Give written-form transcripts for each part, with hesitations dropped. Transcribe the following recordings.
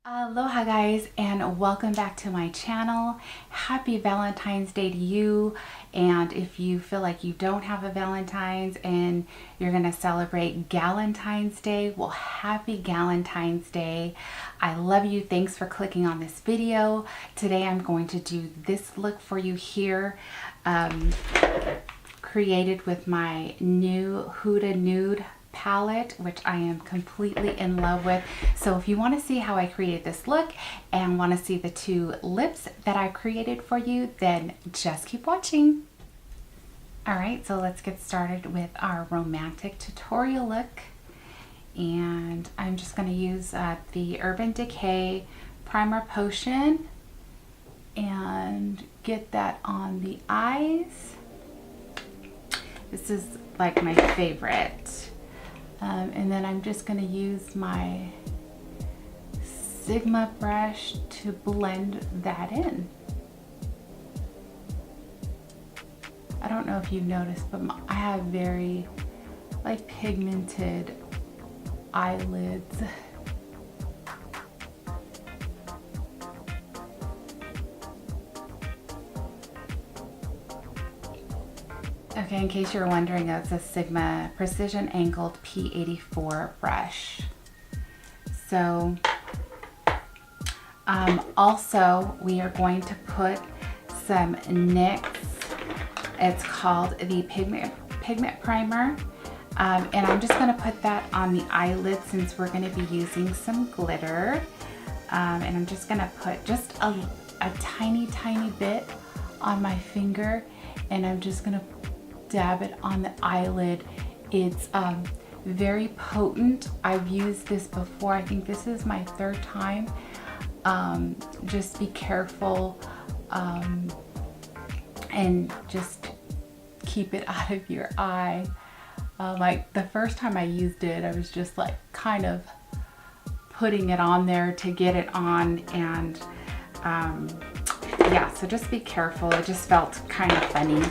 Aloha guys, and welcome back to my channel. Happy Valentine's Day to you. And if you feel like you don't have a Valentine's and you're gonna celebrate Galentine's Day, well, happy Galentine's Day. I love you. Thanks for clicking on this video. Today I'm going to do this look for you here, created with my new Huda Nude Palette, which I am completely in love with. So if you want to see how I created this look and want to see the two lips that I created for you, then just keep watching. Alright, so let's get started with our romantic tutorial look. And I'm just going to use the Urban Decay Primer Potion and get that on the eyes. This is like my favorite. And then I'm just going to use my Sigma brush to blend that in. I don't know if you've noticed, but I have very like pigmented eyelids. Okay, in case you're wondering, it's a Sigma Precision Angled P84 brush. So, also we are going to put some NYX. It's called the Pigment Primer. And I'm just going to put that on the eyelid since we're going to be using some glitter. And I'm just going to put just a tiny bit on my finger, and I'm just going to dab it on the eyelid. It's very potent. I've used this before. I think this is my third time. Just be careful and just keep it out of your eye. Like the first time I used it, I was just like kind of putting it on there to get it on, and yeah, so just be careful. It just felt kind of funny.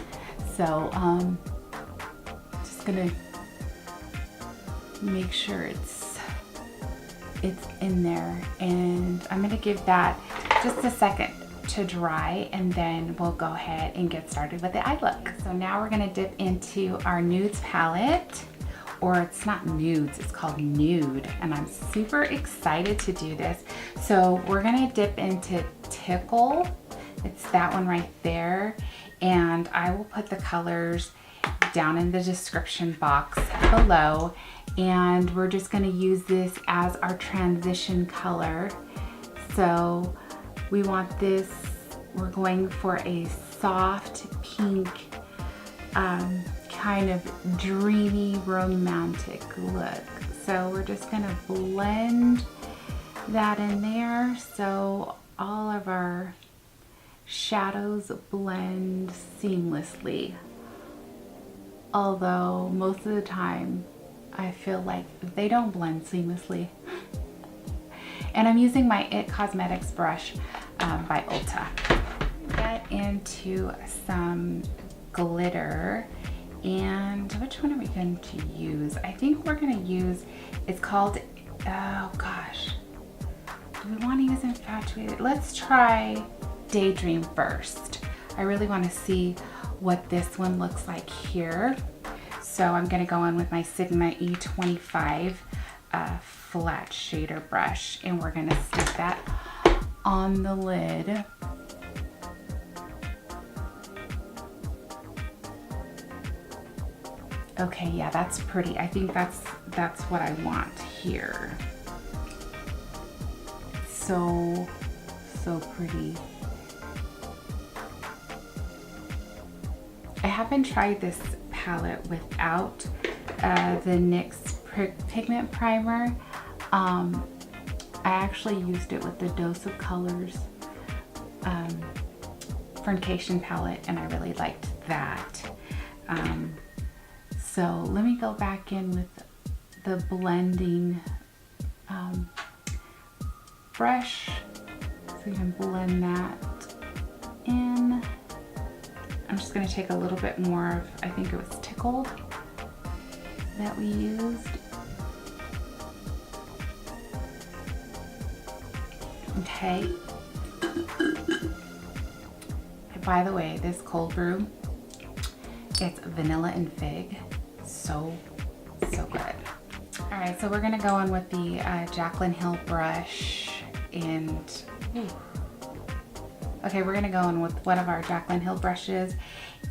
So just gonna make sure it's in there, and I'm gonna give that just a second to dry, and then we'll go ahead and get started with the eye look. So now we're gonna dip into our Nudes palette, or it's not Nudes, it's called Nude, and I'm super excited to do this. So we're gonna dip into Tickle. It's that one right there. And I will put the colors down in the description box below. And we're just going to use this as our transition color. So we want this, we're going for a soft pink, kind of dreamy, romantic look. So we're just going to blend that in there so all of our shadows blend seamlessly, although most of the time I feel like they don't blend seamlessly. And I'm using my It Cosmetics brush by Ulta. Get into some glitter, and which one are we going to use? I think we're going to use, it's called, oh gosh, do we want to use Infatuated? Let's try Daydream first. I really want to see what this one looks like here. So I'm going to go in with my Sigma E25 flat shader brush, and we're going to stick that on the lid. Okay, yeah, that's pretty. I think that's what I want here. So pretty. I haven't tried this palette without the NYX Pigment Primer. I actually used it with the Dose of Colors Fornication palette, and I really liked that. So let me go back in with the blending brush so you can blend that in. I'm just going to take a little bit more of, I think it was Tickle that we used. Okay. By the way, this cold brew, it's vanilla and fig. So good. All right, so we're gonna go on with the Jaclyn Hill brush and, okay, we're gonna go on with one of our Jaclyn Hill brushes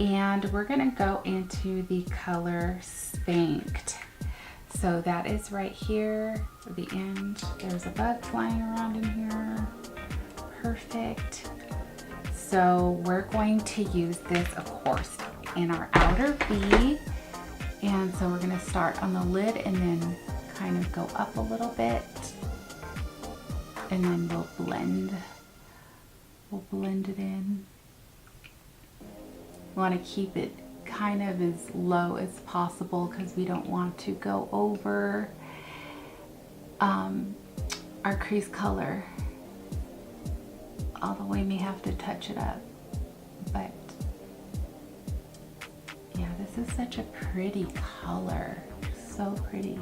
and we're gonna go into the color Spanked. So that is right here at the end. There's a bug flying around in here. Perfect. So we're going to use this, of course, in our outer V. And so we're gonna start on the lid and then kind of go up a little bit. And then we'll blend it in. We wanna keep it kind of as low as possible because we don't want to go over our crease color. Although we may have to touch it up, but yeah, this is such a pretty color, so pretty.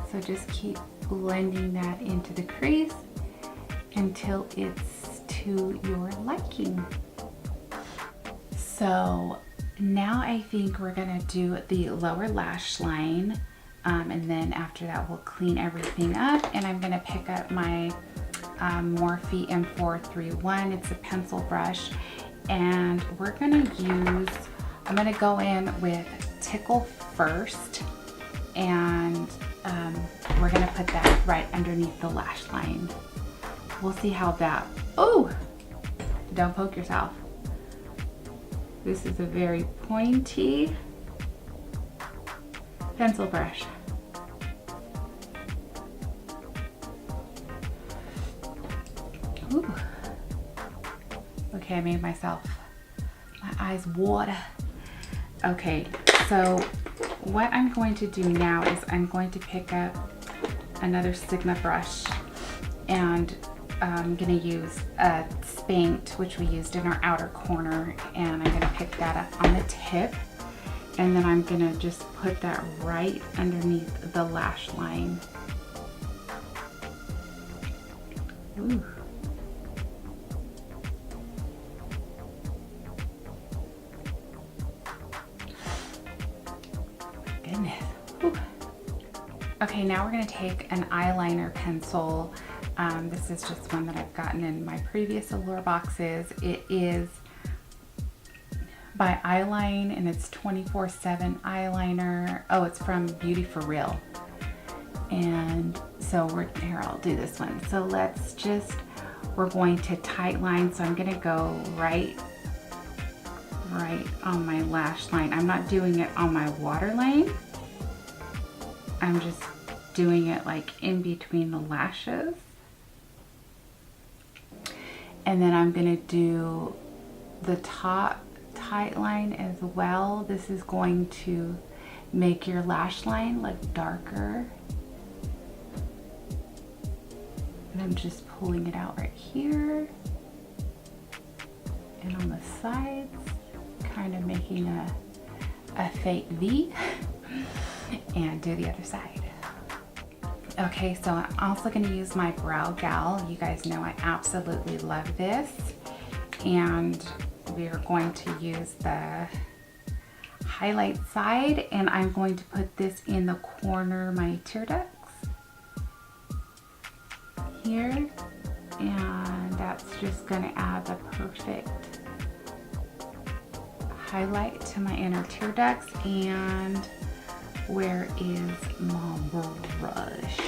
So just keep blending that into the crease until it's to your liking. So now I think we're gonna do the lower lash line. And then after that, we'll clean everything up. And I'm gonna pick up my Morphe M431. It's a pencil brush. And we're gonna use, I'm gonna go in with Tickle first. And we're gonna put that right underneath the lash line. We'll see how that, oh, don't poke yourself. This is a very pointy pencil brush. Ooh. Okay, I made my eyes water. Okay, so what I'm going to do now is I'm going to pick up another Sigma brush and I'm gonna use a Spanked, which we used in our outer corner, and I'm gonna pick that up on the tip. And then I'm gonna just put that right underneath the lash line. Ooh. Goodness. Ooh. Okay, now we're gonna take an eyeliner pencil. This is just one that I've gotten in my previous Allure boxes. It is by Eyeline and it's 24/7 eyeliner. Oh, it's from Beauty For Real. And so here, I'll do this one. So we're going to tight line. So I'm gonna go right on my lash line. I'm not doing it on my waterline. I'm just doing it like in between the lashes. And then I'm gonna do the top tight line as well. This is going to make your lash line look darker. And I'm just pulling it out right here. And on the sides, kind of making a fake V. And do the other side. Okay, so I'm also going to use my Brow Gal. You guys know I absolutely love this. And we are going to use the highlight side, and I'm going to put this in the corner, my tear ducts here. And that's just going to add the perfect highlight to my inner tear ducts. And where is my brush?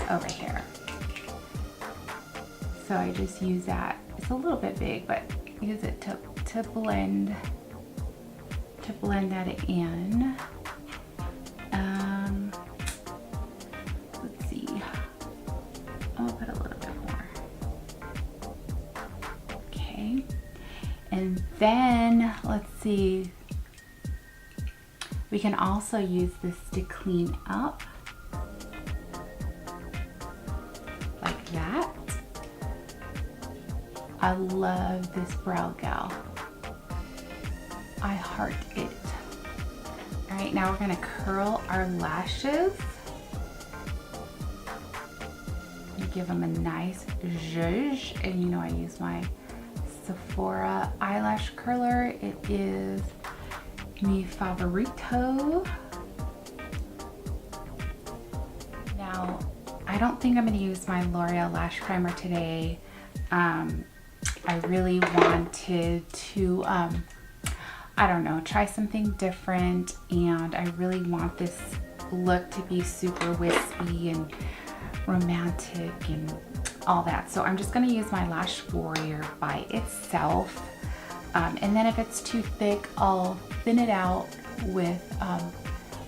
Over here. So I just use that. It's a little bit big, but use it to blend that in. Let's see. I'll put a little bit more. Okay. And then let's see. We can also use this to clean up, like that. I love this Brow Gal. I heart it. All right, right, now we're gonna curl our lashes. Give them a nice zhuzh, and you know I use my Sephora eyelash curler. It is mi favorito. Now, I don't think I'm going to use my L'Oreal lash primer today. I really wanted to, I don't know, try something different, and I really want this look to be super wispy and romantic and all that. So I'm just going to use my Lash Warrior by itself, and then if it's too thick, I'll thin it out with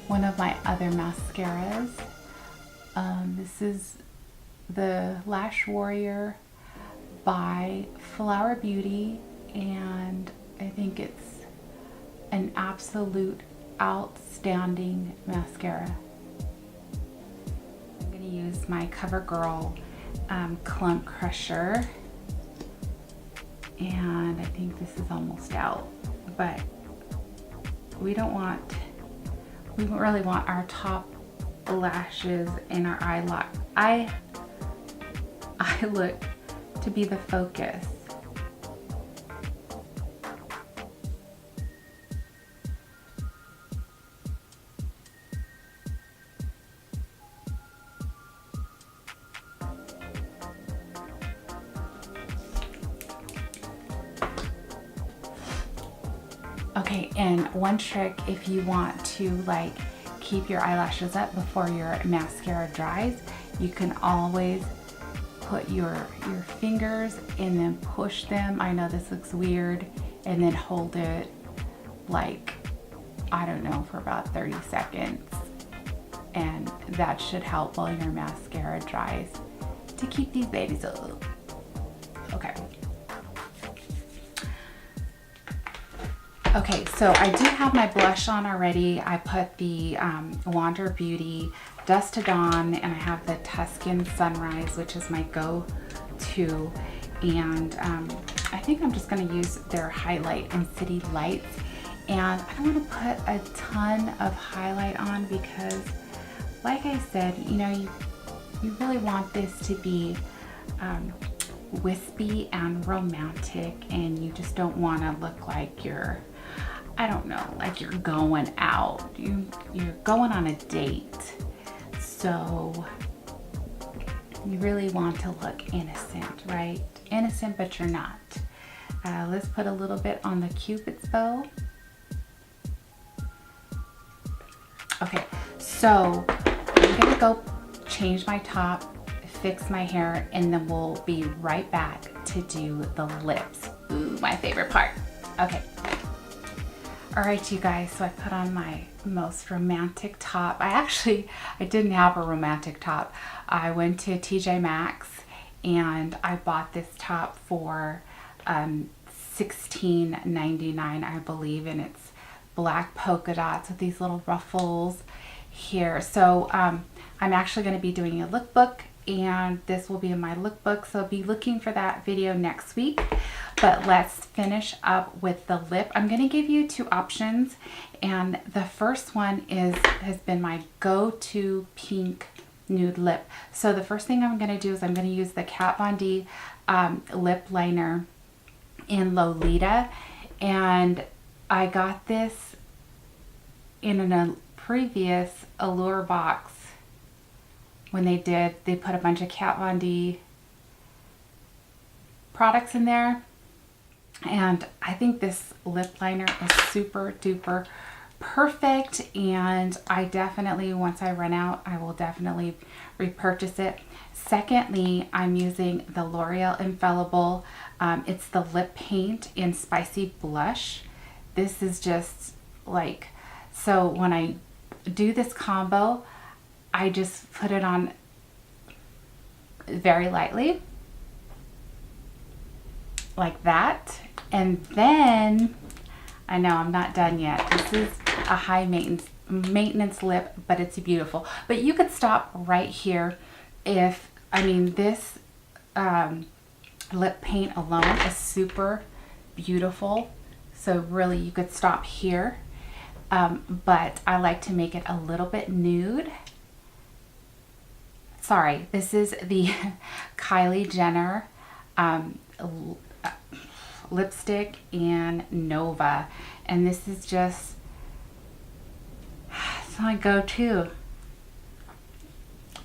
one of my other mascaras. This is the Lash Warrior by Flower Beauty, and I think it's an absolute outstanding mascara. Use my Covergirl clump crusher, and I think this is almost out, but we don't really want our top lashes and our eye look to be the focus. Okay, and one trick if you want to like keep your eyelashes up before your mascara dries, you can always put your fingers and then push them. I know this looks weird, and then hold it like, I don't know, for about 30 seconds. And that should help while your mascara dries to keep these babies up. Okay. Okay, so I do have my blush on already. I put the Wander Beauty Dusk to Dawn, and I have the Tuscan Sunrise, which is my go-to. And I think I'm just gonna use their highlight in City Lights. And I don't wanna put a ton of highlight on because, like I said, you know, you really want this to be wispy and romantic, and you just don't wanna look like you're, I don't know, like you're going out. You're going on a date. So you really want to look innocent, right? Innocent, but you're not. Let's put a little bit on the Cupid's bow. Okay, so I'm gonna go change my top, fix my hair, and then we'll be right back to do the lips. Ooh, my favorite part. Okay. All right, you guys, so I put on my most romantic top. I didn't have a romantic top. I went to TJ Maxx and I bought this top for $16.99, I believe, and it's black polka dots with these little ruffles here. So I'm actually going to be doing a lookbook, and this will be in my lookbook, so be looking for that video next week. But let's finish up with the lip. I'm going to give you two options, and the first one has been my go-to pink nude lip. So the first thing I'm going to do is I'm going to use the Kat Von D lip liner in Lolita, and I got this in a previous Allure box. When they put a bunch of Kat Von D products in there. And I think this lip liner is super duper perfect. And I definitely, once I run out, I will definitely repurchase it. Secondly, I'm using the L'Oreal Infallible. It's the lip paint in Spicy Blush. This is just like, so when I do this combo, I just put it on very lightly, like that. And then, I know I'm not done yet. This is a high maintenance lip, but it's beautiful. But you could stop right here if, I mean, this lip paint alone is super beautiful. So really you could stop here. but I like to make it a little bit nude. Sorry, this is the Kylie Jenner lipstick in Nova, and this is just, it's my go-to,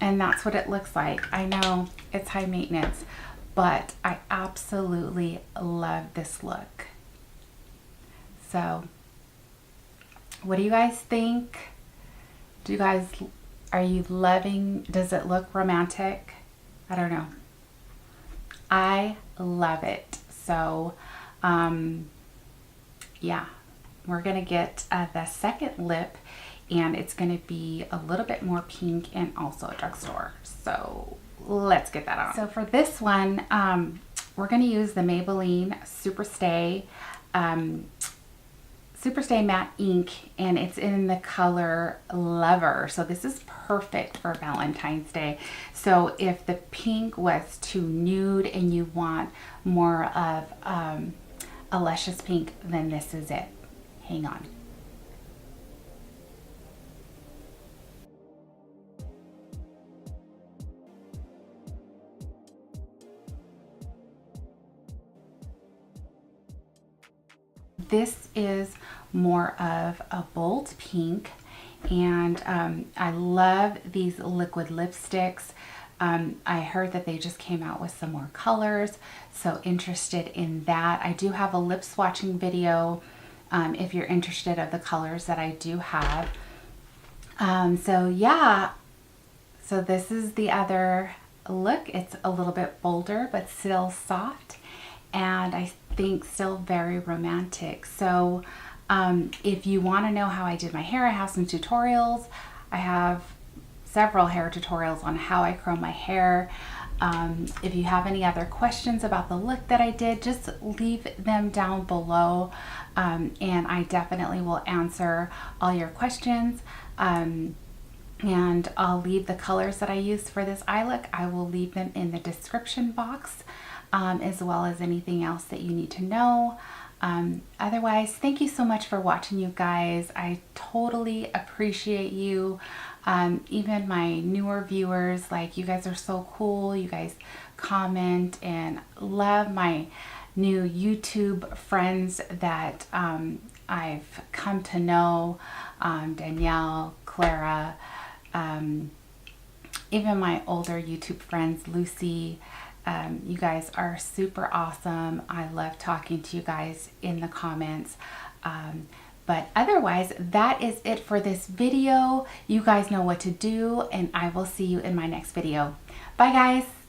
and that's what it looks like. I know it's high maintenance, but I absolutely love this look. So what do you guys think? Are you loving, does it look romantic? I don't know. I love it. So, yeah, we're gonna get the second lip, and it's gonna be a little bit more pink and also a drugstore. So let's get that on. So for this one, we're gonna use the Maybelline Superstay Matte Ink, and it's in the color Lover. So this is perfect for Valentine's Day. So if the pink was too nude and you want more of a luscious pink, then this is it. Hang on. This is more of a bold pink, and I love these liquid lipsticks. I heard that they just came out with some more colors, so interested in that. I do have a lip swatching video if you're interested of the colors that I do have. So yeah, so this is the other look. It's a little bit bolder but still soft, and I think still very romantic. So if you want to know how I did my hair, I have some tutorials. I have several hair tutorials on how I curl my hair. If you have any other questions about the look that I did, just leave them down below, and I definitely will answer all your questions. And I'll leave the colors that I used for this eye look. I will leave them in the description box, as well as anything else that you need to know. Otherwise, thank you so much for watching, you guys. I totally appreciate you. Even my newer viewers, like, you guys are so cool. You guys comment, and love my new YouTube friends that I've come to know, Danielle, Clara, even my older YouTube friends, Lucy. You guys are super awesome. I love talking to you guys in the comments. But otherwise, that is it for this video. You guys know what to do, and I will see you in my next video. Bye, guys.